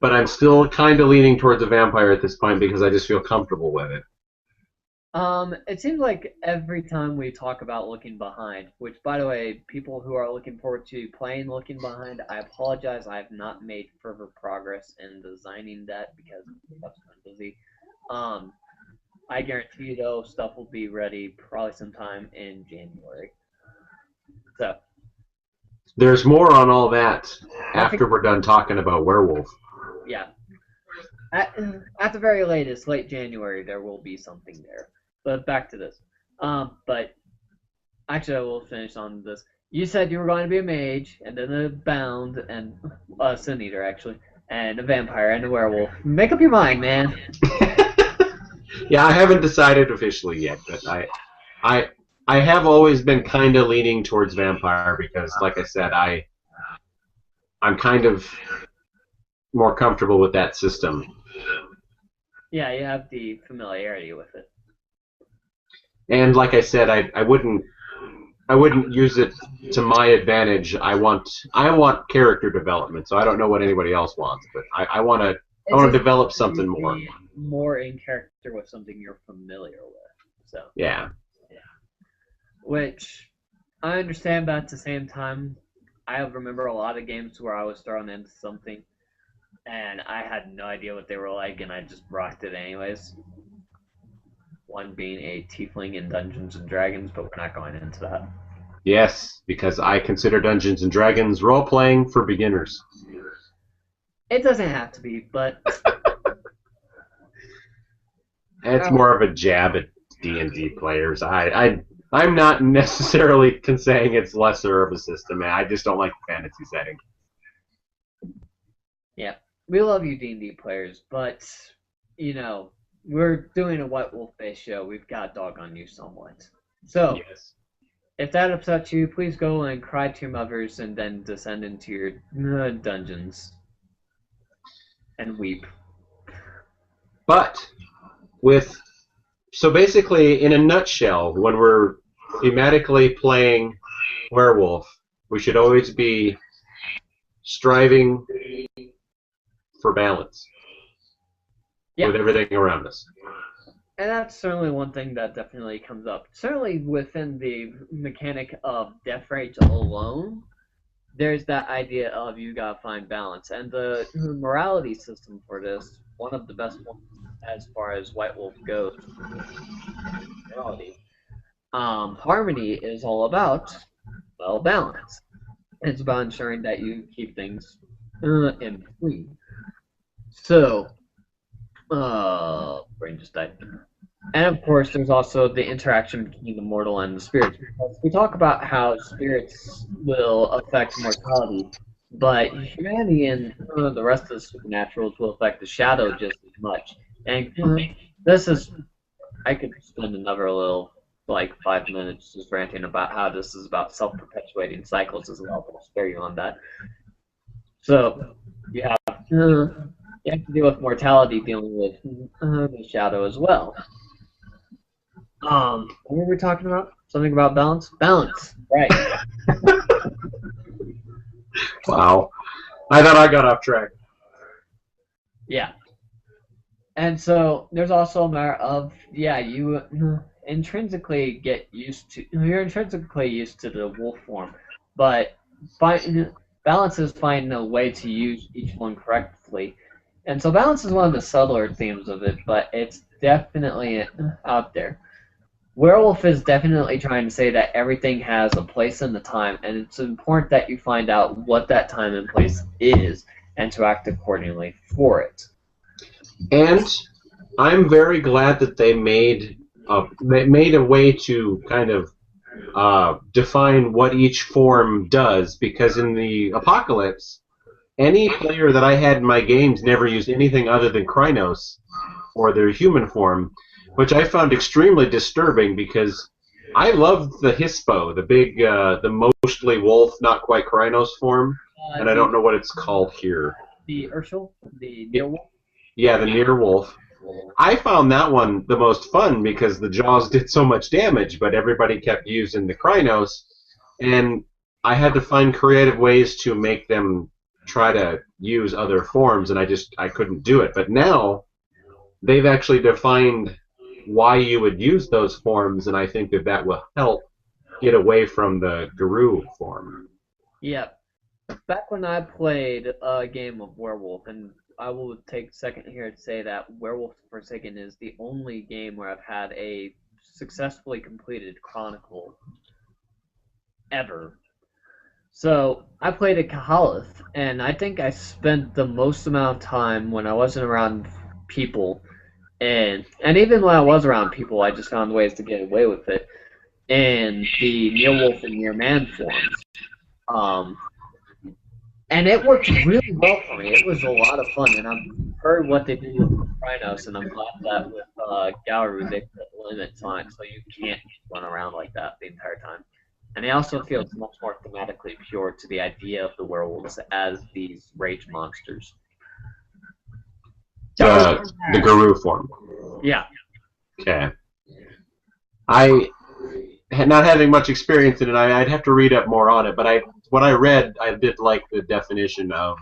but I'm still kind of leaning towards a vampire at this point because I just feel comfortable with it. It seems like every time we talk about looking behind, which by the way, people who are looking forward to playing looking behind, I apologize, I have not made further progress in designing that because I've been busy. Um, I guarantee you though, stuff will be ready probably sometime in January. So, There's more on all that I think, after we're done talking about Werewolf. yeah, at the very latest, late January, there will be something there. But back to this. But actually, I will finish on this. You said you were going to be a mage, and then a bound, and a sin eater, actually, and a vampire, and a werewolf. Make up your mind, man. Yeah, I haven't decided officially yet, but I, I have always been kind of leaning towards vampire because, like I said, I'm kind of more comfortable with that system. Yeah, you have the familiarity with it. And like I said, I wouldn't use it to my advantage. I want character development, so I don't know what anybody else wants, but I want to develop something more. More in character with something you're familiar with. So Yeah. which I understand, but at the same time, I remember a lot of games where I was thrown into something and I had no idea what they were like, and I just rocked it anyways. One being a tiefling in Dungeons and Dragons, but we're not going into that. Yes, because I consider Dungeons and Dragons role playing for beginners. It doesn't have to be, but It's more of a jab at D&D players. I'm not necessarily saying it's lesser of a system. I just don't like the fantasy setting. yeah, we love you D&D players, but you know we're doing a White Wolf based show. We've got dog on you somewhat. So Yes. if that upsets you, please go and cry to your mothers and then descend into your dungeons and weep. But so basically, in a nutshell, when we're thematically playing werewolf, we should always be striving for balance with everything around us. And that's certainly one thing that definitely comes up. Certainly within the mechanic of Death Rage alone, there's that idea of you gotta find balance. And the morality system for this, one of the best ones as far as White Wolf goes, morality. Harmony is all about, well, balance. It's about ensuring that you keep things in between. So, brain just died. And of course, there's also the interaction between the mortal and the spirits. Because we talk about how spirits will affect mortality, but humanity and the rest of the supernaturals will affect the shadow just as much. And this is, I could spend another little, like, 5 minutes just ranting about how this is about self-perpetuating cycles as well, but I'll spare you on that. So, you have to deal with mortality dealing with the shadow as well. What were we talking about? Something about balance? Balance, right. Wow. I thought I got off track. Yeah. And so there's also a matter of, you intrinsically get used to, you're intrinsically used to the wolf form, but balance is finding a way to use each one correctly. And so balance is one of the subtler themes of it, but it's definitely out there. Werewolf is definitely trying to say that everything has a place and a time, and it's important that you find out what that time and place is, and to act accordingly for it. And I'm very glad that they made a way to kind of define what each form does, because in the Apocalypse, any player that I had in my games never used anything other than Krynos or their human form, which I found extremely disturbing because I loved the Hispo, the big, the mostly wolf, not quite Krynos form, and I don't The know what it's called here. Urshel, the It, Nearwolf. yeah, the near wolf. I found that one the most fun because the jaws did so much damage, but everybody kept using the Krynos, and I had to find creative ways to make them try to use other forms, and I couldn't do it. But now they've actually defined why you would use those forms, and I think that that will help get away from the guru form. Yeah, back when I played a game of Werewolf, and I will take a second here to say that Werewolf the Forsaken is the only game where I've had a successfully completed chronicle ever. So I played at Kahalith, and I think I spent the most amount of time when I wasn't around people, and even when I was around people, I just found ways to get away with it. And the Near Wolf and Near Man forms. Um, and it worked really well for me. It was a lot of fun, and I've heard what they do with Rhinos, and I'm glad that with Gauru they put limits on it, so you can't run around like that the entire time. And it also feels much more thematically pure to the idea of the werewolves as these rage monsters. The guru form. Yeah. Okay. I not having much experience in it, I'd have to read up more on it. But what I read, I did like the definition of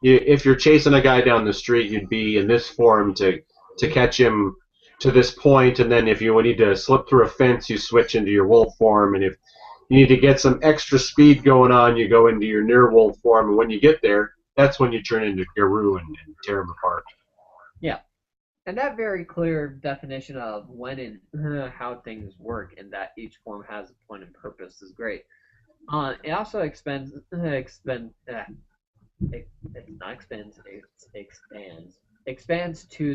if you're chasing a guy down the street, you'd be in this form to catch him to this point, and then if you need to slip through a fence, you switch into your wolf form, and if you need to get some extra speed going on, you go into your near wolf form, and when you get there, that's when you turn into Guru and tear him apart. Yeah. And that very clear definition of when and how things work, and that each form has a point and purpose, is great. It also expands to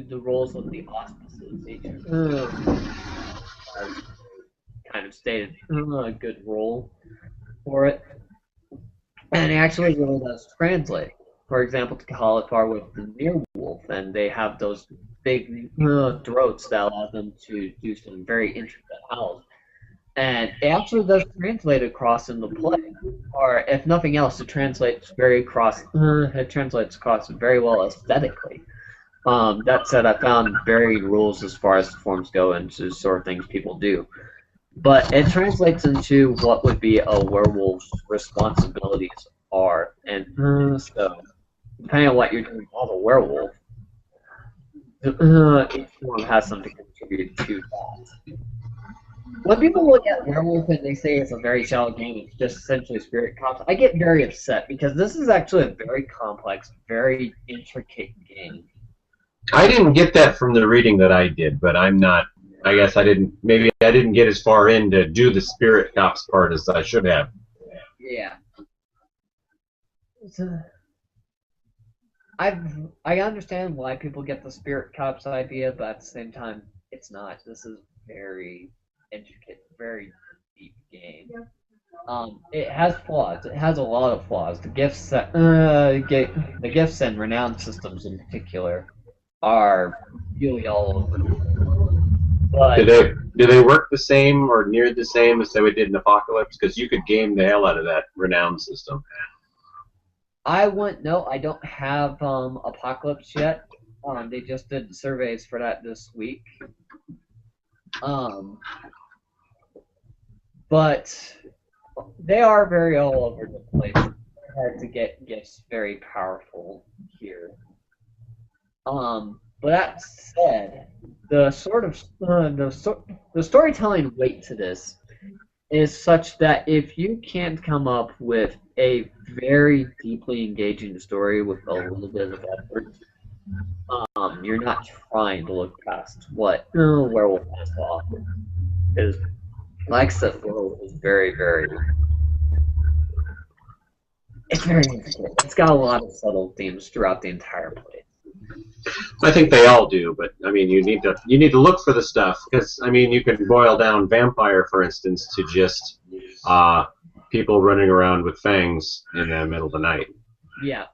the roles of the auspices. Each has kind of stated a good role for it, and it actually really does translate. For example, to Cauliflower with the near wolf, and they have those big throats that allow them to do some very intricate howls. And it actually does translate across in the play, or if nothing else, it translates across very well aesthetically. That said, I found varied rules as far as the forms go and to sort of things people do. But it translates into what would be a werewolf's responsibilities are, and so depending on what you're doing as a werewolf, each form has something to contribute to that. When people look at Werewolf and they say it's a very shallow game, it's just essentially Spirit Cops, I get very upset because this is actually a very complex, very intricate game. I didn't get that from the reading that I did, but I'm not. I guess I didn't. Maybe I didn't get as far in to do the Spirit Cops part as I should have. Yeah. I understand why people get the Spirit Cops idea, but at the same time, it's not. This is very intricate, very deep game. It has flaws. It has a lot of flaws. The gifts and renown systems in particular are really all over. But Do they work the same or near the same as they did in Apocalypse? Because you could game the hell out of that renown system. I wouldn't know. I don't have Apocalypse yet. They just did surveys for that this week. But they are very all over the place. It's hard to get gifts very powerful here. But that said, the sort of the storytelling weight to this is such that if you can't come up with a very deeply engaging story with a little bit of effort, you're not trying to look past what Werewolf has to offer. Because, like I said, Werewolf is very, very. It's very interesting. It's got a lot of subtle themes throughout the entire play. I think they all do, but I mean, you need to look for the stuff because I mean, you can boil down Vampire, for instance, to just people running around with fangs in the middle of the night. Yeah,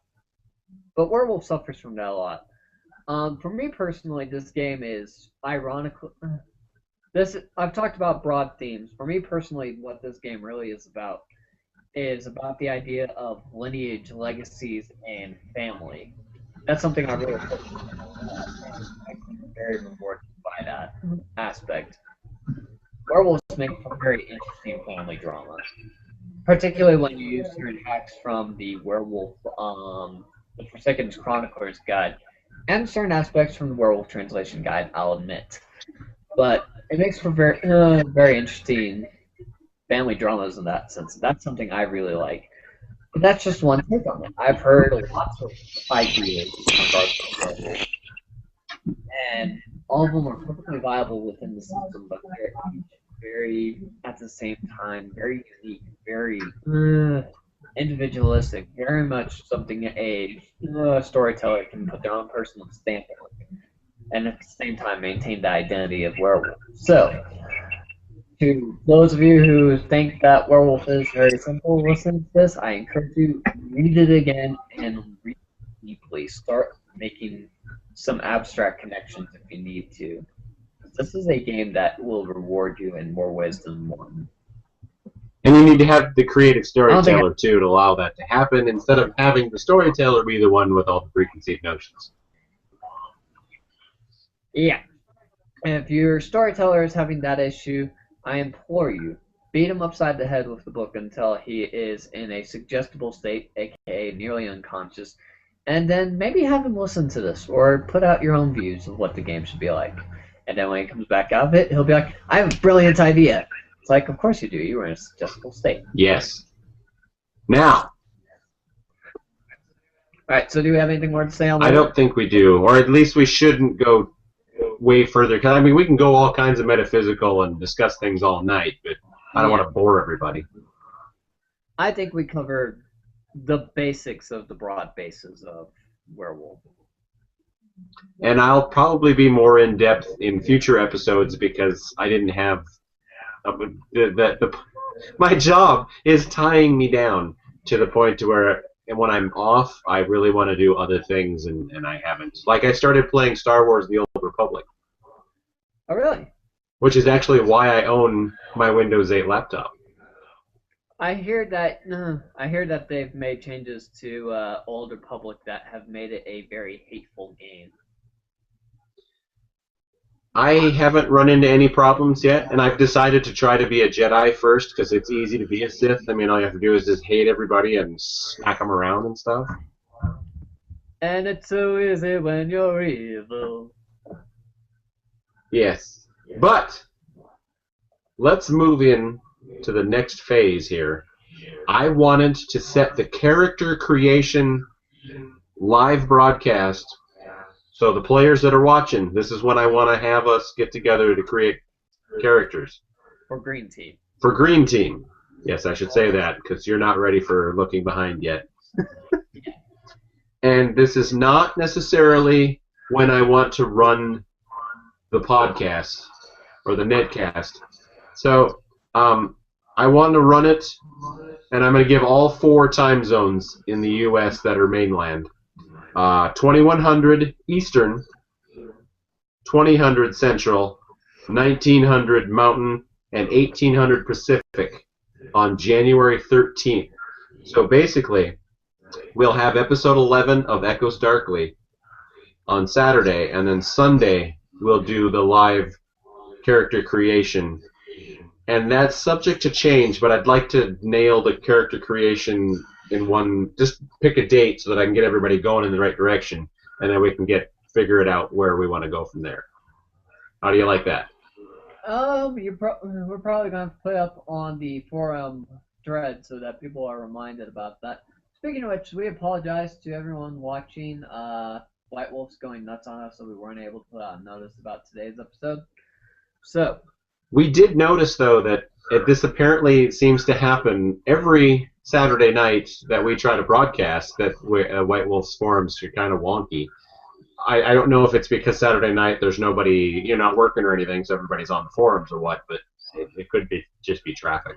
but Werewolf suffers from that a lot. For me personally, this game is ironically I've talked about broad themes. For me personally, what this game really is about the idea of lineage, legacies, and family. That's something I really focus on, and I'm very rewarded by that aspect. Werewolves make for very interesting family drama, particularly when you use certain hacks from the the Forsaken's Chronicler's Guide, and certain aspects from the Werewolf Translation Guide. I'll admit, but it makes for very interesting family dramas in that sense. That's something I really like. But that's just one take on it. I've heard lots of ideas in regards to werewolves, and all of them are perfectly viable within the system, but they're each very, at the same time, very unique, very individualistic, very much something a storyteller can put their own personal stamp on, and at the same time maintain the identity of werewolf. So, to those of you who think that werewolf is very simple, listening to this, I encourage you read it again and read it deeply. Start making some abstract connections if you need to. This is a game that will reward you in more ways than one. And you need to have the creative storyteller too to allow that to happen, instead of having the storyteller be the one with all the preconceived notions. Yeah. And if your storyteller is having that issue, I implore you, beat him upside the head with the book until he is in a suggestible state, aka nearly unconscious, and then maybe have him listen to this, or put out your own views of what the game should be like. And then when he comes back out of it, he'll be like, I have a brilliant idea. It's like, of course you do. You were in a suggestible state. Yes. Now. Alright, so do we have anything more to say on that? I don't think we do, or at least we shouldn't go way further, because I mean, we can go all kinds of metaphysical and discuss things all night, but I don't want to bore everybody. I think we covered the basics of the broad bases of Werewolf. And I'll probably be more in depth in future episodes because I didn't have my job is tying me down to the point to where, and when I'm off, I really want to do other things, and I haven't. Like, I started playing Star Wars: The Old Republic. Oh, really? Which is actually why I own my Windows 8 laptop. I hear that they've made changes to Old Republic that have made it a very hateful game. I haven't run into any problems yet, and I've decided to try to be a Jedi first because it's easy to be a Sith. I mean, all you have to do is just hate everybody and smack them around and stuff. And it's so easy when you're evil. Yes. But let's move in to the next phase here. I wanted to set the character creation live broadcast. So the players that are watching, this is when I want to have us get together to create characters. For Green Team. For Green Team. Yes, I should say that, because you're not ready for looking behind yet. And this is not necessarily when I want to run the podcast or the netcast. So I want to run it, and I'm going to give all 4 time zones in the U.S. that are mainland. 2100 Eastern, 2000 Central, 1900 Mountain, and 1800 Pacific on January 13th. So basically, we'll have episode 11 of Echoes Darkly on Saturday, and then Sunday we'll do the live character creation. And that's subject to change, but I'd like to nail the character creation in one, just pick a date so that I can get everybody going in the right direction, and then we can figure it out where we want to go from there. How do you like that? We're probably going to put up on the forum thread so that people are reminded about that. Speaking of which, we apologize to everyone watching. White Wolf's going nuts on us, so we weren't able to notice about today's episode. So we did notice, though, that this apparently seems to happen every Saturday night that we try to broadcast, that White Wolf's forums are kind of wonky. I don't know if it's because Saturday night there's nobody, you're not working or anything, so everybody's on the forums or what, but it could just be traffic.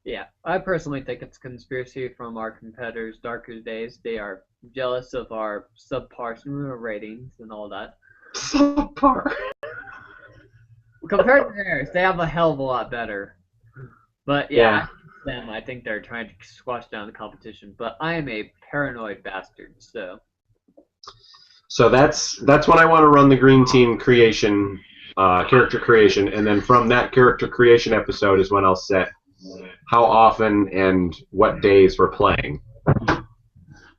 Yeah, I personally think it's conspiracy from our competitors' darker days. They are jealous of our subpar ratings and all that. Subpar? compared to theirs, they have a hell of a lot better. But yeah, them, I think they're trying to squash down the competition. But I am a paranoid bastard, so. So that's when I want to run the green team creation, character creation, and then from that character creation episode is when I'll set how often and what days we're playing,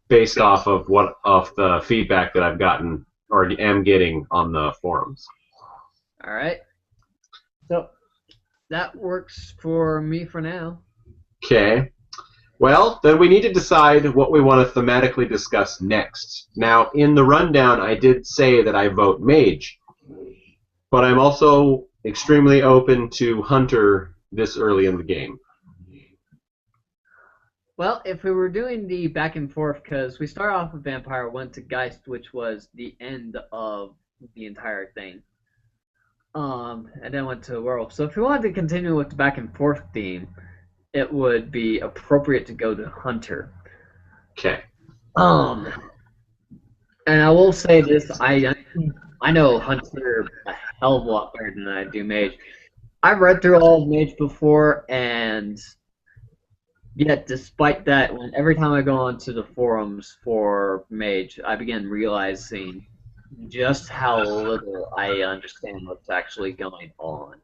based off of the feedback that I've gotten or am getting on the forums. All right. So that works for me for now. Okay. Well, then we need to decide what we want to thematically discuss next. Now, in the rundown, I did say that I vote mage, but I'm also extremely open to hunter this early in the game. Well, if we were doing the back and forth, because we start off with vampire, went to Geist, which was the end of the entire thing, and then went to werewolf. So if we wanted to continue with the back and forth theme, it would be appropriate to go to hunter. Okay. And I will say this: I know hunter a hell of a lot better than I do mage. I've read through all of mage before, and yet, despite that, every time I go onto the forums for Mage, I begin realizing just how little I understand what's actually going on.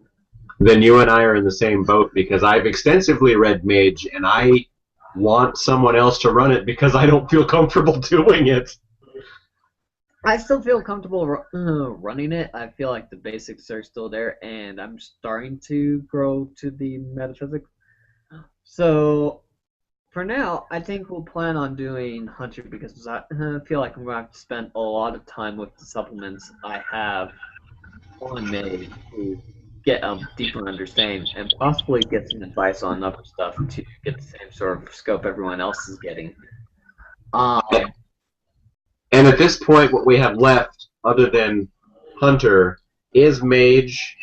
Then you and I are in the same boat because I've extensively read Mage and I want someone else to run it because I don't feel comfortable doing it. I still feel comfortable running it. I feel like the basics are still there, and I'm starting to grow to the metaphysics. So, for now, I think we'll plan on doing Hunter because I feel like I'm going to have to spend a lot of time with the supplements I have on Mage to get a deeper understanding and possibly get some advice on other stuff to get the same sort of scope everyone else is getting. And at this point, what we have left, other than Hunter, is Mage,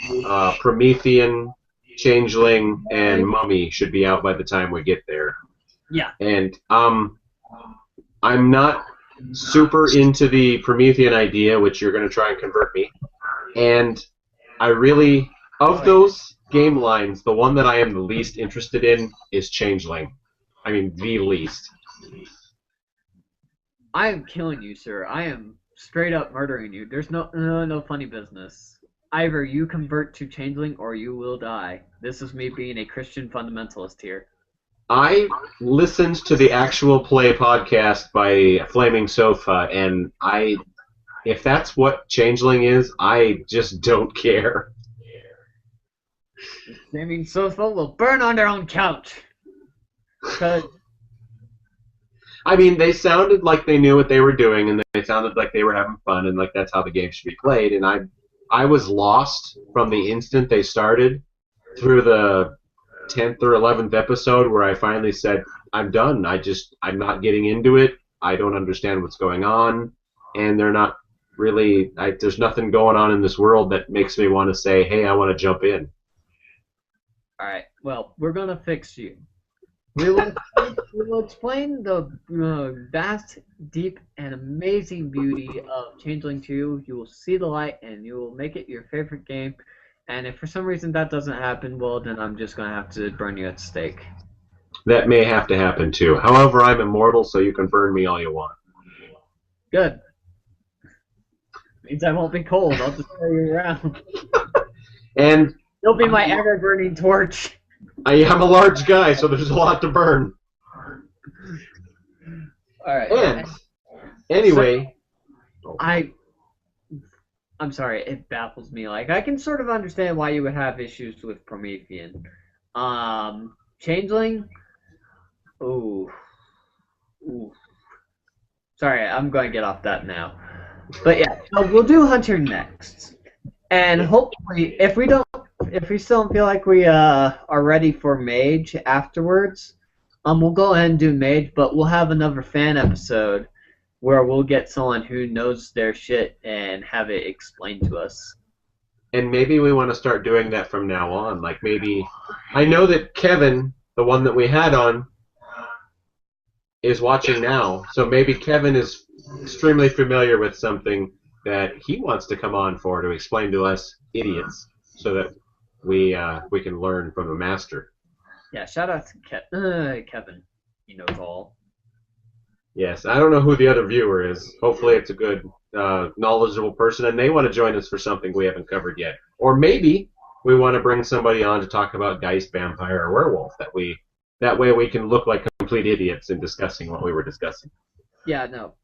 Promethean, Changeling, and Mummy should be out by the time we get there. Yeah. And I'm not super into the Promethean idea, which you're going to try and convert me. And I really, of those game lines, the one that I am the least interested in is Changeling. I mean, the least. I am killing you, sir. I am straight up murdering you. There's no funny business. Either you convert to Changeling or you will die. This is me being a Christian fundamentalist here. I listened to the actual play podcast by Flaming Sofa, and if that's what Changeling is, I just don't care. Flaming Sofa will burn on their own couch. I mean, they sounded like they knew what they were doing, and they sounded like they were having fun, and like that's how the game should be played. And I was lost from the instant they started through the 10th or 11th episode where I finally said, I'm done. I'm not getting into it. I don't understand what's going on, and they're not really. There's nothing going on in this world that makes me want to say, hey, I want to jump in. All right. Well, we're gonna fix you. We will explain the vast, deep, and amazing beauty of Changeling 2. You will see the light, and you will make it your favorite game. And if for some reason that doesn't happen, well, then I'm just going to have to burn you at the stake. That may have to happen, too. However, I'm immortal, so you can burn me all you want. Good. Means I won't be cold. I'll just throw you around. And you'll be my ever-burning torch. I am a large guy, so there's a lot to burn. All right. And anyway, so, I'm sorry, it baffles me. Like, I can sort of understand why you would have issues with Promethean. Changeling? Ooh. Sorry, I'm going to get off that now. But yeah, so we'll do Hunter next. And hopefully, if we still don't feel like we are ready for Mage afterwards, we'll go ahead and do Mage, but we'll have another fan episode where we'll get someone who knows their shit and have it explained to us. And maybe we want to start doing that from now on. Like maybe, I know that Kevin, the one that we had on, is watching now. So maybe Kevin is extremely familiar with something that he wants to come on for to explain to us idiots. so that we can learn from the master. Yeah, shout out to Kevin. He knows all. Yes, I don't know who the other viewer is. Hopefully it's a good, knowledgeable person, and they want to join us for something we haven't covered yet. Or maybe we want to bring somebody on to talk about Geist, Vampire, or Werewolf. That way we can look like complete idiots in discussing what we were discussing. Yeah, no.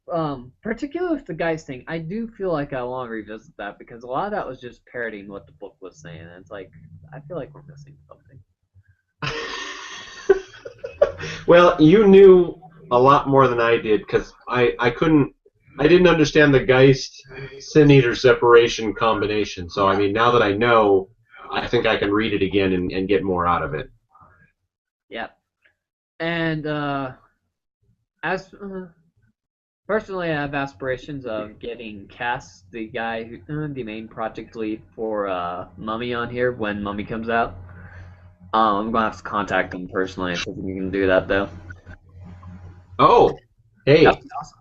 Particularly with the Geist thing, I do feel like I want to revisit that because a lot of that was just parroting what the book was saying, and it's like, I feel like we're missing something. Well, you knew a lot more than I did because I didn't understand the Geist Sin Eater separation combination. So I mean, now that I know, I think I can read it again and get more out of it. Yeah, and as personally, I have aspirations of getting Cass, the guy who the main project lead for Mummy, on here when Mummy comes out. I'm gonna have to contact him personally if we can do that though. Oh, hey, That's awesome.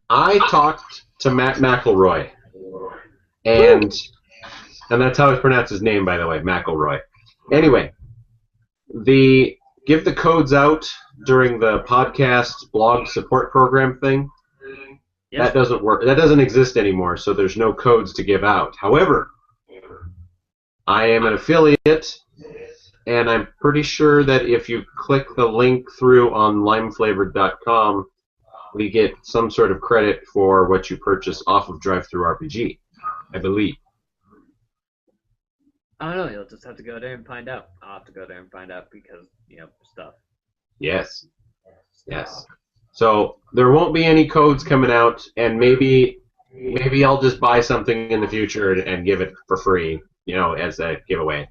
I talked to Matt McElroy, and that's how I pronounce his name, by the way, McElroy. Anyway, give the codes out during the podcast blog support program thing. Yes. That doesn't work. That doesn't exist anymore, so there's no codes to give out. However, I am an affiliate, and I'm pretty sure that if you click the link through on limeflavored.com, we get some sort of credit for what you purchase off of DriveThruRPG, I believe. I don't know. You'll just have to go there and find out. I'll have to go there and find out because, stuff. Yes. Yes. So there won't be any codes coming out, and maybe I'll just buy something in the future and give it for free, as a giveaway.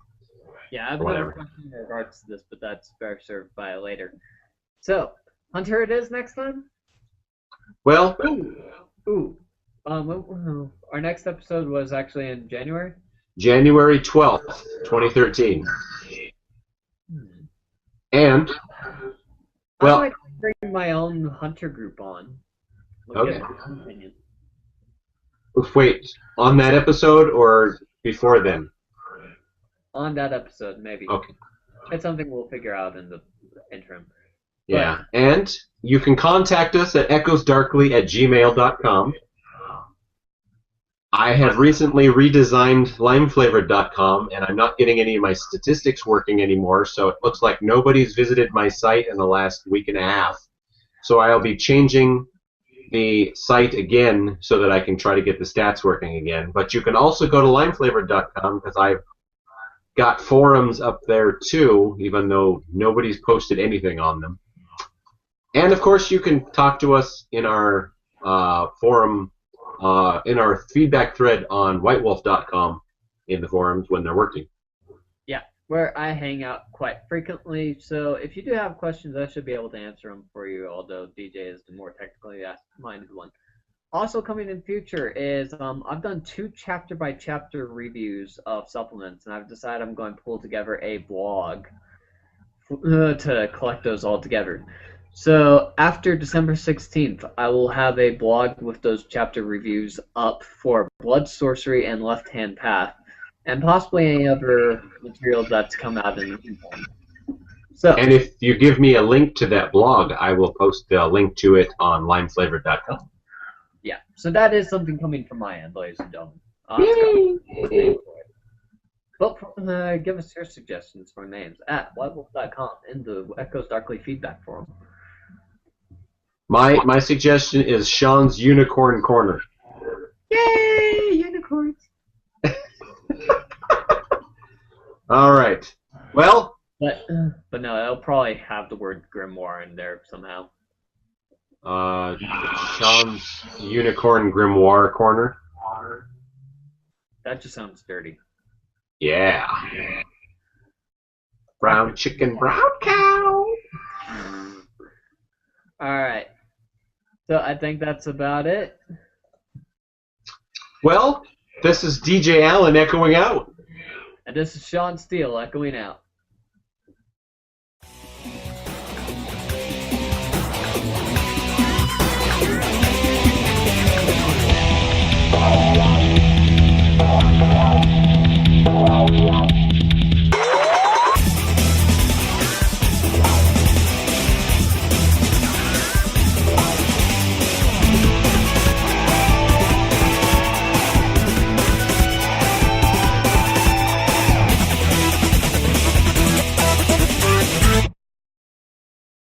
Yeah, I have another question in regards to this, but that's better served by later. So, Hunter it is next time? Well, our next episode was actually in January? January 12th, 2013. And, well, I might bring my own Hunter group on. Okay. Wait, on that episode or before then? On that episode, maybe. Okay. It's something we'll figure out in the interim. Yeah, and you can contact us at echoesdarkly@gmail.com. I have recently redesigned limeflavored.com, and I'm not getting any of my statistics working anymore, so it looks like nobody's visited my site in the last week and a half. So I'll be changing the site again so that I can try to get the stats working again. But you can also go to limeflavored.com because I've got forums up there too, even though nobody's posted anything on them. And of course, you can talk to us in our forum, in our feedback thread on whitewolf.com in the forums when they're working. Yeah, where I hang out quite frequently. So if you do have questions, I should be able to answer them for you, although DJ is the more technically minded one. Also coming in future is I've done 2 chapter-by-chapter reviews of supplements, and I've decided I'm going to pull together a blog to collect those all together. So after December 16th, I will have a blog with those chapter reviews up for Blood Sorcery and Left Hand Path, and possibly any other material that's come out in the meantime. So, and if you give me a link to that blog, I will post the link to it on limeflavored.com. Yeah, so that is something coming from my end, ladies and gentlemen. But give us your suggestions for names at whitewolf.com in the Echoes Darkly feedback forum. My suggestion is Sean's Unicorn Corner. Yay, unicorns! All right. Well, but no, it'll probably have the word grimoire in there somehow. Sean's Unicorn Grimoire Corner. That just sounds dirty. Yeah. Brown chicken, brown cow. Alright. So I think that's about it. Well, this is DJ Allen echoing out. And this is Sean Steele echoing out.